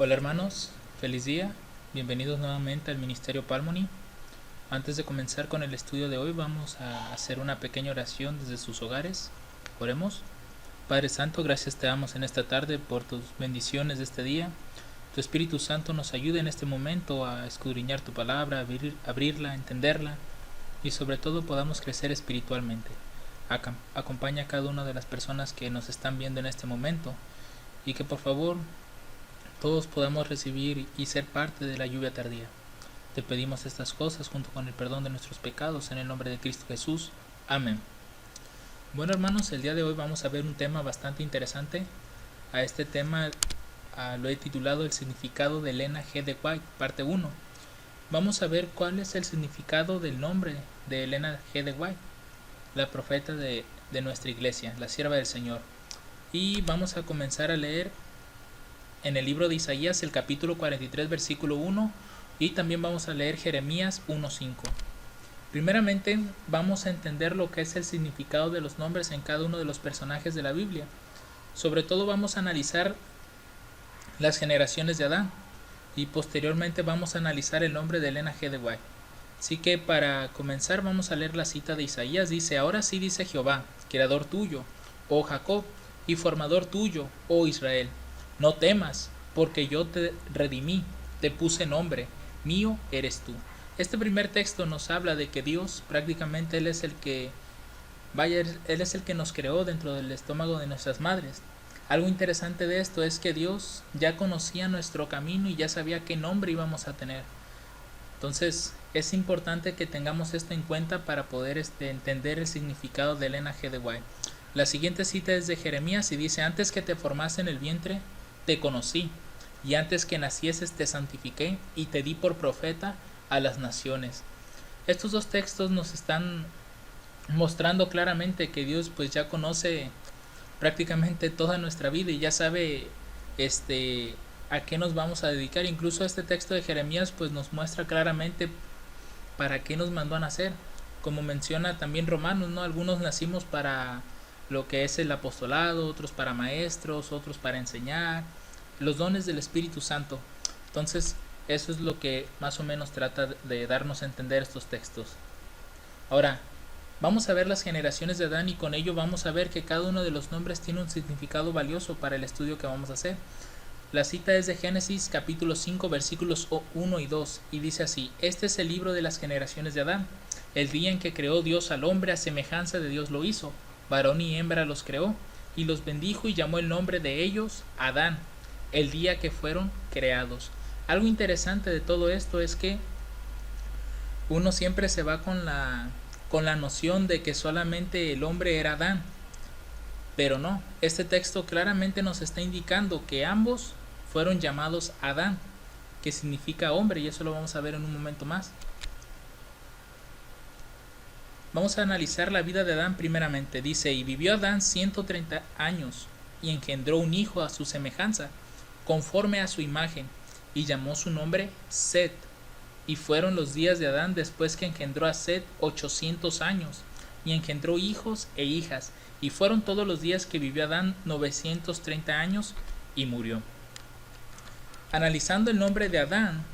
Hola hermanos, feliz día, bienvenidos nuevamente al Ministerio Palmoni. Antes de comenzar con el estudio de hoy vamos a hacer una pequeña oración desde sus hogares. Oremos. Padre Santo, gracias te damos en esta tarde por tus bendiciones de este día. Tu Espíritu Santo nos ayude en este momento a escudriñar tu palabra, abrirla, entenderla y sobre todo podamos crecer espiritualmente. Acompaña a cada una de las personas que nos están viendo en este momento y que por favor todos podamos recibir y ser parte de la lluvia tardía. Te pedimos estas cosas junto con el perdón de nuestros pecados en el nombre de Cristo Jesús. Amén. Bueno hermanos, el día de hoy vamos a ver un tema bastante interesante. A este tema lo he titulado El significado de Elena G. de White, parte 1. Vamos a ver cuál es el significado del nombre de Elena G. de White, la profeta de nuestra iglesia, la sierva del Señor. Y vamos a comenzar a leer en el libro de Isaías el capítulo 43 versículo 1 y también vamos a leer Jeremías 1:5. Primeramente vamos a entender lo que es el significado de los nombres en cada uno de los personajes de la Biblia. Sobre todo vamos a analizar las generaciones de Adán y posteriormente vamos a analizar el nombre de Elena G. de White. Así que para comenzar vamos a leer la cita de Isaías. Dice: ahora sí dice Jehová, creador tuyo, oh Jacob, y formador tuyo, oh Israel. No temas, porque yo te redimí, te puse nombre, mío eres tú. Este primer texto nos habla de que Dios prácticamente Él es el que nos creó dentro del estómago de nuestras madres. Algo interesante de esto es que Dios ya conocía nuestro camino y ya sabía qué nombre íbamos a tener. Entonces es importante que tengamos esto en cuenta para poder entender el significado de Elena G. de White. La siguiente cita es de Jeremías y dice: antes que te formase en el vientre, te conocí, y antes que nacieses te santifiqué y te di por profeta a las naciones. Estos dos textos nos están mostrando claramente que Dios pues ya conoce prácticamente toda nuestra vida y ya sabe a qué nos vamos a dedicar. Incluso este texto de Jeremías pues nos muestra claramente para qué nos mandó a nacer. Como menciona también Romanos, ¿no? Algunos nacimos para lo que es el apostolado, otros para maestros, otros para enseñar, los dones del Espíritu Santo. Entonces eso es lo que más o menos trata de darnos a entender estos textos. Ahora vamos a ver las generaciones de Adán y con ello vamos a ver que cada uno de los nombres tiene un significado valioso para el estudio que vamos a hacer. La cita es de Génesis capítulo 5 versículos 1 y 2 y dice así: este es el libro de las generaciones de Adán. El día en que creó Dios al hombre, a semejanza de Dios lo hizo, varón y hembra los creó, y los bendijo y llamó el nombre de ellos Adán, el día que fueron creados. Algo interesante de todo esto es que uno siempre se va con la noción de que solamente el hombre era Adán, pero no, este texto claramente nos está indicando que ambos fueron llamados Adán, que significa hombre, y eso lo vamos a ver en un momento más. Vamos a analizar la vida de Adán primeramente. Dice: y vivió Adán 130 años, y engendró un hijo a su semejanza, conforme a su imagen, y llamó su nombre Set. Y fueron los días de Adán después que engendró a Set 800 años, y engendró hijos e hijas, y fueron todos los días que vivió Adán 930 años, y murió. Analizando el nombre de Adán,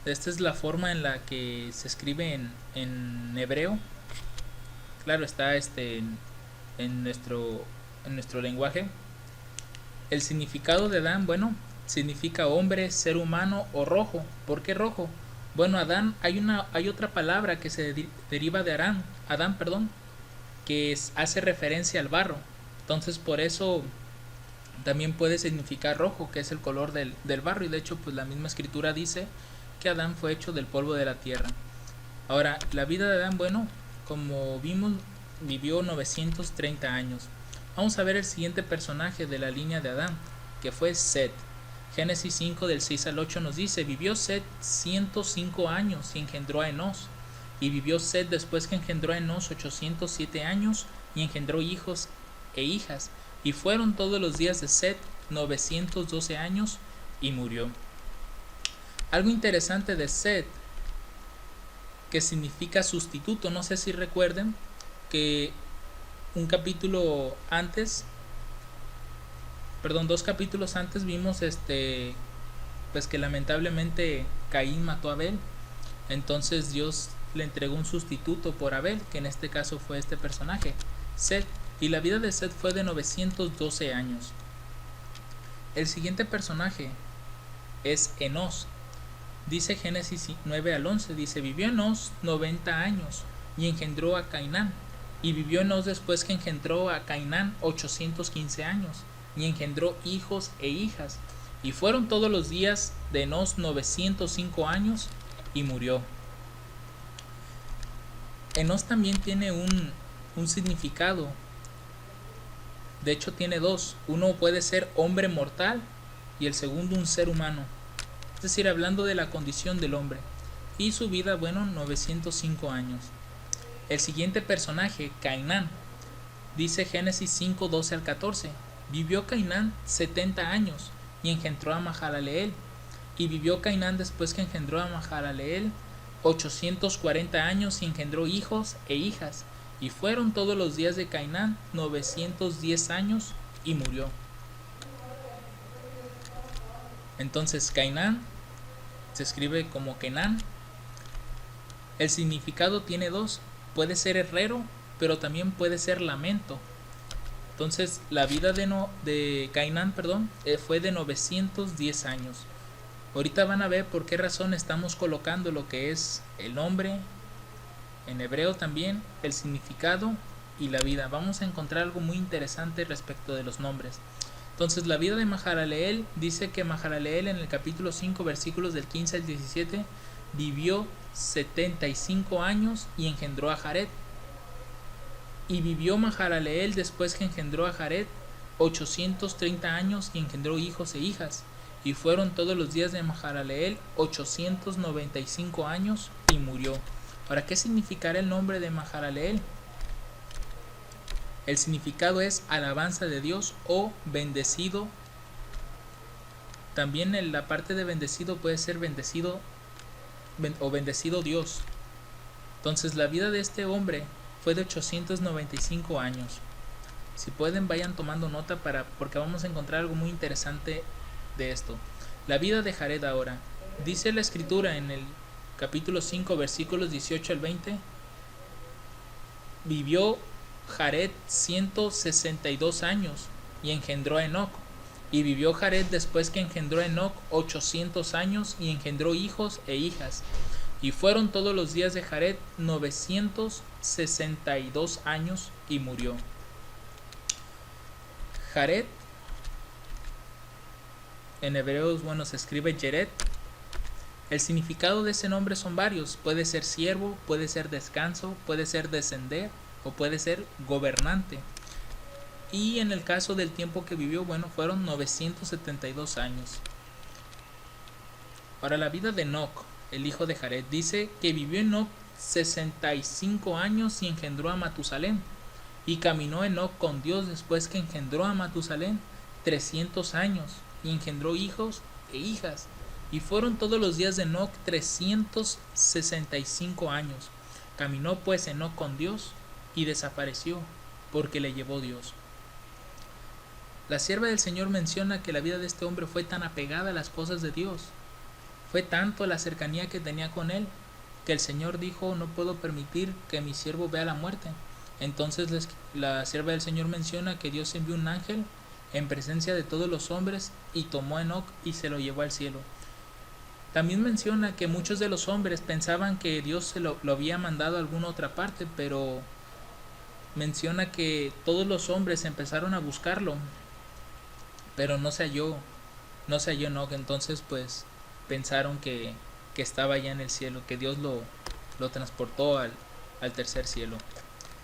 esta es la forma en la que se escribe en hebreo. Claro, está en nuestro lenguaje. El significado de Adán, bueno, significa hombre, ser humano o rojo. ¿Por qué rojo? Bueno, Adán, hay otra palabra que se deriva de Adán, que hace referencia al barro. Entonces por eso también puede significar rojo, que es el color del barro. Y de hecho pues la misma escritura dice que Adán fue hecho del polvo de la tierra. Ahora, la vida de Adán, bueno, como vimos, vivió 930 años. Vamos a ver el siguiente personaje de la línea de Adán, que fue Set. Génesis 5 del 6 al 8 nos dice: vivió Set 105 años y engendró a Enos. Y vivió Set después que engendró a Enos 807 años y engendró hijos e hijas. Y fueron todos los días de Set 912 años y murió. Algo interesante de Set, que significa sustituto. No sé si recuerden que dos capítulos antes vimos pues que lamentablemente Caín mató a Abel. Entonces Dios le entregó un sustituto por Abel, que en este caso fue este personaje, Set, y la vida de Set fue de 912 años. El siguiente personaje es Enos. Dice Génesis 9 al 11, dice, vivió Enos 90 años y engendró a Cainán. Y vivió Enos después que engendró a Cainán 815 años y engendró hijos e hijas. Y fueron todos los días de Enos 905 años y murió. Enos también tiene un significado. De hecho tiene dos. Uno puede ser hombre mortal y el segundo un ser humano. Es decir, hablando de la condición del hombre. Y su vida, 905 años. El siguiente personaje, Cainán. Dice Génesis 5, 12 al 14. Vivió Cainán 70 años y engendró a Mahalaleel. Y vivió Cainán después que engendró a Mahalaleel 840 años y engendró hijos e hijas. Y fueron todos los días de Cainán 910 años y murió. Entonces Cainán se escribe como Kenán. El significado tiene dos. Puede ser herrero, pero también puede ser lamento. Entonces la vida de Cainán fue de 910 años. Ahorita van a ver por qué razón estamos colocando lo que es el nombre, en hebreo también, el significado y la vida. Vamos a encontrar algo muy interesante respecto de los nombres. Entonces la vida de Mahalaleel, dice que Mahalaleel en el capítulo 5 versículos del 15 al 17 vivió 75 años y engendró a Jared. Y vivió Mahalaleel después que engendró a Jared 830 años y engendró hijos e hijas. Y fueron todos los días de Mahalaleel 895 años y murió. Ahora, ¿qué significará el nombre de Mahalaleel? El significado es alabanza de Dios o bendecido. También en la parte de bendecido puede ser bendecido o bendecido Dios. Entonces la vida de este hombre fue de 895 años. Si pueden, vayan tomando nota porque vamos a encontrar algo muy interesante de esto. La vida de Jared ahora. Dice la escritura en el capítulo 5 versículos 18 al 20. Vivió Jared 162 años y engendró a Enoc. Y vivió Jared después que engendró a Enoc 800 años y engendró hijos e hijas. Y fueron todos los días de Jared 962 años y murió. Jared en hebreo, se escribe Jered. El significado de ese nombre son varios. Puede ser siervo, puede ser descanso, puede ser descender o puede ser gobernante. Y en el caso del tiempo que vivió, fueron 972 años. Ahora la vida de Enoc, el hijo de Jared, dice que vivió Enoc 65 años y engendró a Matusalén. Y caminó Enoc con Dios después que engendró a Matusalén 300 años y engendró hijos e hijas. Y fueron todos los días de Enoc 365 años. Caminó pues Enoc con Dios y desapareció porque le llevó Dios. La sierva del Señor menciona que la vida de este hombre fue tan apegada a las cosas de Dios. Fue tanto la cercanía que tenía con él que el Señor dijo: no puedo permitir que mi siervo vea la muerte. Entonces la sierva del Señor menciona que Dios envió un ángel en presencia de todos los hombres y tomó a Enoc y se lo llevó al cielo. También menciona que muchos de los hombres pensaban que Dios se lo había mandado a alguna otra parte, pero menciona que todos los hombres empezaron a buscarlo, pero no se halló Enoc. Entonces pues pensaron que estaba allá en el cielo, que Dios lo transportó al tercer cielo.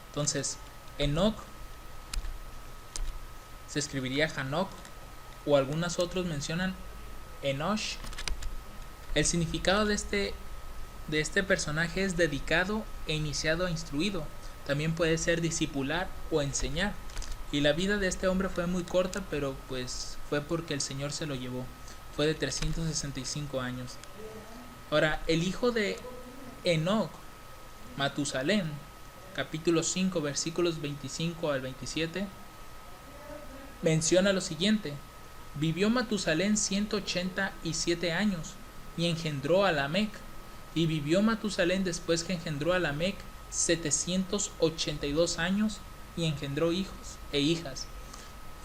Entonces Enoc se escribiría Hanok, o algunos otros mencionan Enosh. El significado de este personaje es dedicado e iniciado a instruido. También puede ser discipular o enseñar. Y la vida de este hombre fue muy corta, pero pues fue porque el Señor se lo llevó. Fue de 365 años. Ahora, el hijo de Enoc, Matusalén, capítulo 5, versículos 25 al 27, menciona lo siguiente: Vivió Matusalén 187 años y engendró a Lamec. Y vivió Matusalén después que engendró a Lamec 782 años y engendró hijos e hijas.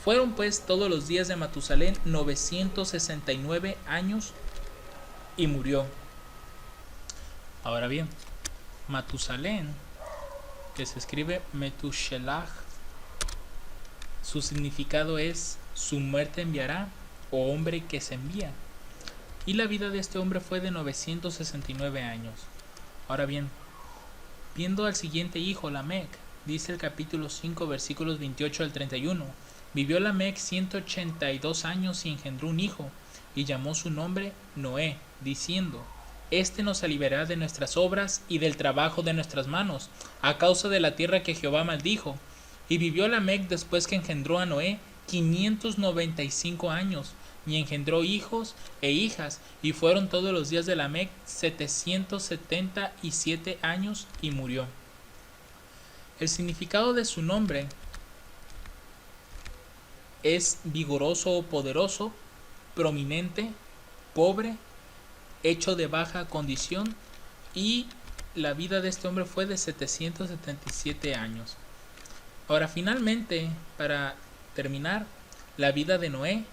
Fueron pues todos los días de Matusalén 969 años y murió. Ahora bien, Matusalén, que se escribe Metushelach, su significado es su muerte enviará o hombre que se envía. Y la vida de este hombre fue de 969 años. Ahora bien, viendo al siguiente hijo, Lamec, dice el capítulo 5, versículos 28 al 31. Vivió Lamec 182 años y engendró un hijo, y llamó su nombre Noé, diciendo: Este nos liberará de nuestras obras y del trabajo de nuestras manos, a causa de la tierra que Jehová maldijo. Y vivió Lamec después que engendró a Noé 595 años, y engendró hijos e hijas, y fueron todos los días de Lamec 777 años, y murió. El significado de su nombre es vigoroso o poderoso, prominente, pobre, hecho de baja condición, y la vida de este hombre fue de 777 años. Ahora, finalmente, para terminar, la vida de Noé,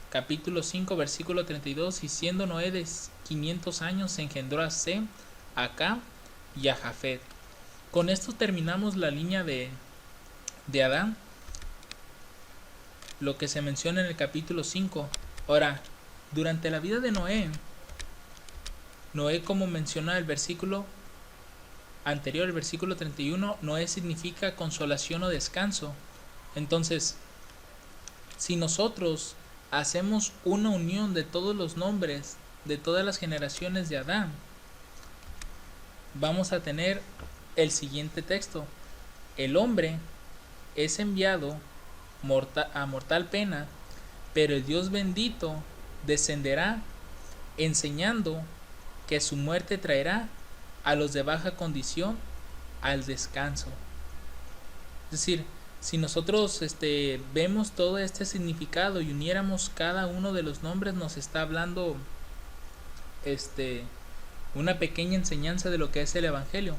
capítulo 5, versículo 32, y siendo Noé de 500 años, engendró a Sem, a Cam y a Jafet. Con esto terminamos la línea de Adán, lo que se menciona en el capítulo 5. Ahora, durante la vida de Noé, como menciona el versículo anterior, el versículo 31, Noé significa consolación o descanso. Entonces, si nosotros hacemos una unión de todos los nombres de todas las generaciones de Adán, vamos a tener el siguiente texto: el hombre es enviado a mortal pena, pero el Dios bendito descenderá enseñando que su muerte traerá a los de baja condición al descanso. Es decir, si nosotros vemos todo este significado y uniéramos cada uno de los nombres, nos está hablando una pequeña enseñanza de lo que es el Evangelio.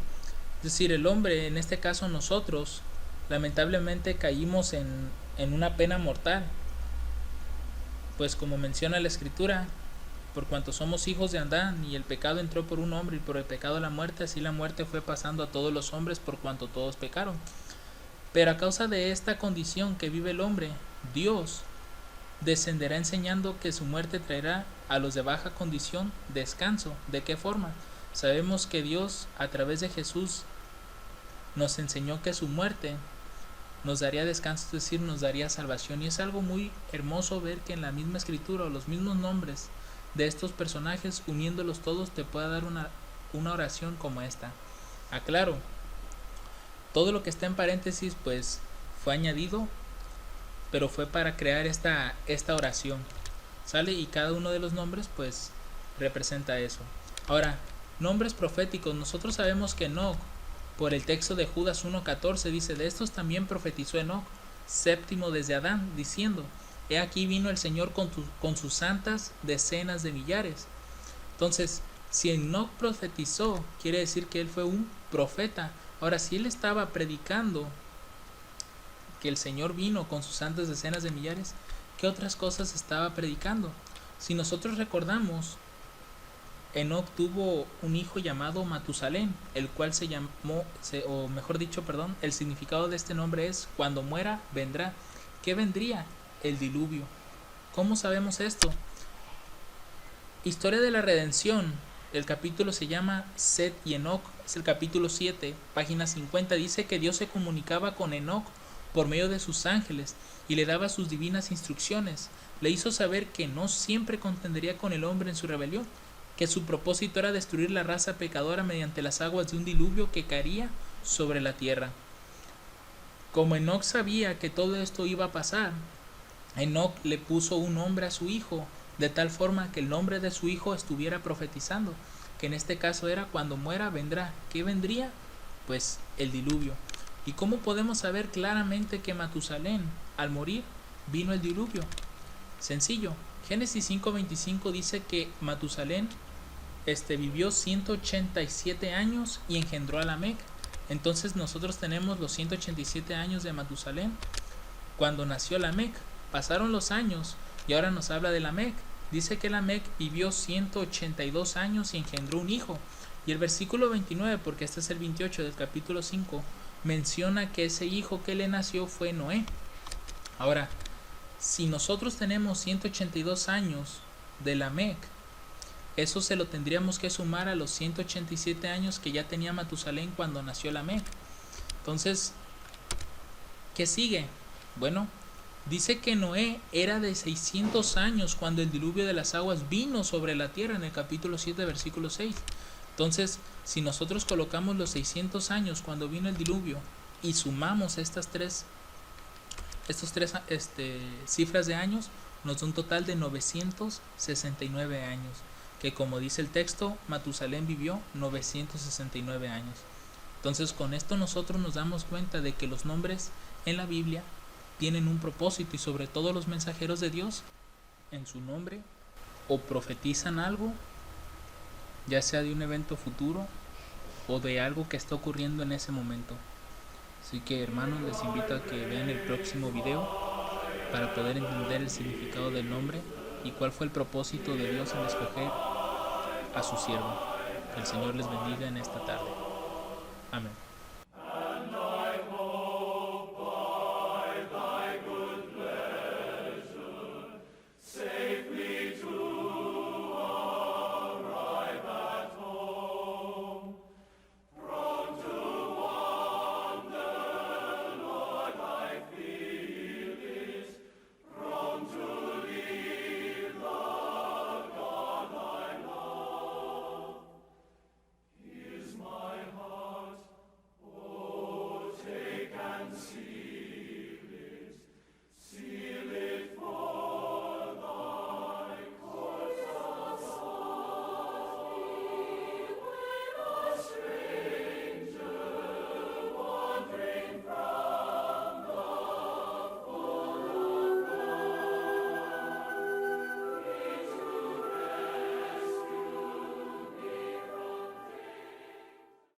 Es decir, el hombre, en este caso nosotros, lamentablemente caímos en una pena mortal, pues como menciona la Escritura, por cuanto somos hijos de Adán, y el pecado entró por un hombre, y por el pecado la muerte, así la muerte fue pasando a todos los hombres por cuanto todos pecaron. Pero a causa de esta condición que vive el hombre, Dios descenderá enseñando que su muerte traerá a los de baja condición descanso. ¿De qué forma? Sabemos que Dios, a través de Jesús, nos enseñó que su muerte nos daría descanso, es decir, nos daría salvación. Y es algo muy hermoso ver que en la misma Escritura, o los mismos nombres de estos personajes, uniéndolos todos, te pueda dar una oración como esta. Aclaro, todo lo que está en paréntesis pues fue añadido, pero fue para crear esta oración, ¿sale? Y cada uno de los nombres pues representa eso. Ahora, nombres proféticos. Nosotros sabemos que Enoc, por el texto de Judas 1:14, dice: de estos también profetizó Enoc, séptimo desde Adán, diciendo: he aquí vino el Señor con sus santas decenas de millares. Entonces, si Enoc profetizó, quiere decir que él fue un profeta. Ahora, si él estaba predicando que el Señor vino con sus santas decenas de millares, ¿qué otras cosas estaba predicando? Si nosotros recordamos, Enoc tuvo un hijo llamado Matusalén, el cual se llamó, o mejor dicho, el significado de este nombre es: cuando muera, vendrá. ¿Qué vendría? El diluvio. ¿Cómo sabemos esto? Historia de la redención. El capítulo se llama Set y Enoc, es el capítulo 7, página 50. Dice que Dios se comunicaba con Enoc por medio de sus ángeles y le daba sus divinas instrucciones. Le hizo saber que no siempre contendería con el hombre en su rebelión, que su propósito era destruir la raza pecadora mediante las aguas de un diluvio que caería sobre la tierra. Como Enoc sabía que todo esto iba a pasar, Enoc le puso un nombre a su hijo, de tal forma que el nombre de su hijo estuviera profetizando, que en este caso era: cuando muera, vendrá. ¿Qué vendría? Pues el diluvio. ¿Y cómo podemos saber claramente que Matusalén, al morir, vino el diluvio? Sencillo. Génesis 5:25 dice que Matusalén vivió 187 años y engendró a Lamec. Entonces nosotros tenemos los 187 años de Matusalén cuando nació Lamec. Pasaron los años y ahora nos habla de Lamec. Dice que Lamec vivió 182 años y engendró un hijo. Y el versículo 29, porque este es el 28 del capítulo 5, menciona que ese hijo que le nació fue Noé. Ahora, si nosotros tenemos 182 años de Lamec, eso se lo tendríamos que sumar a los 187 años que ya tenía Matusalén cuando nació Lamec. Entonces, ¿qué sigue? Bueno, dice que Noé era de 600 años cuando el diluvio de las aguas vino sobre la tierra en el capítulo 7, versículo 6. Entonces, si nosotros colocamos los 600 años cuando vino el diluvio y sumamos estos tres cifras de años, nos da un total de 969 años, que como dice el texto, Matusalén vivió 969 años. Entonces, con esto nosotros nos damos cuenta de que los nombres en la Biblia tienen un propósito, y sobre todo los mensajeros de Dios en su nombre o profetizan algo, ya sea de un evento futuro o de algo que está ocurriendo en ese momento. Así que, hermanos, les invito a que vean el próximo video para poder entender el significado del nombre y cuál fue el propósito de Dios al escoger a su siervo. Que el Señor les bendiga en esta tarde. Amén.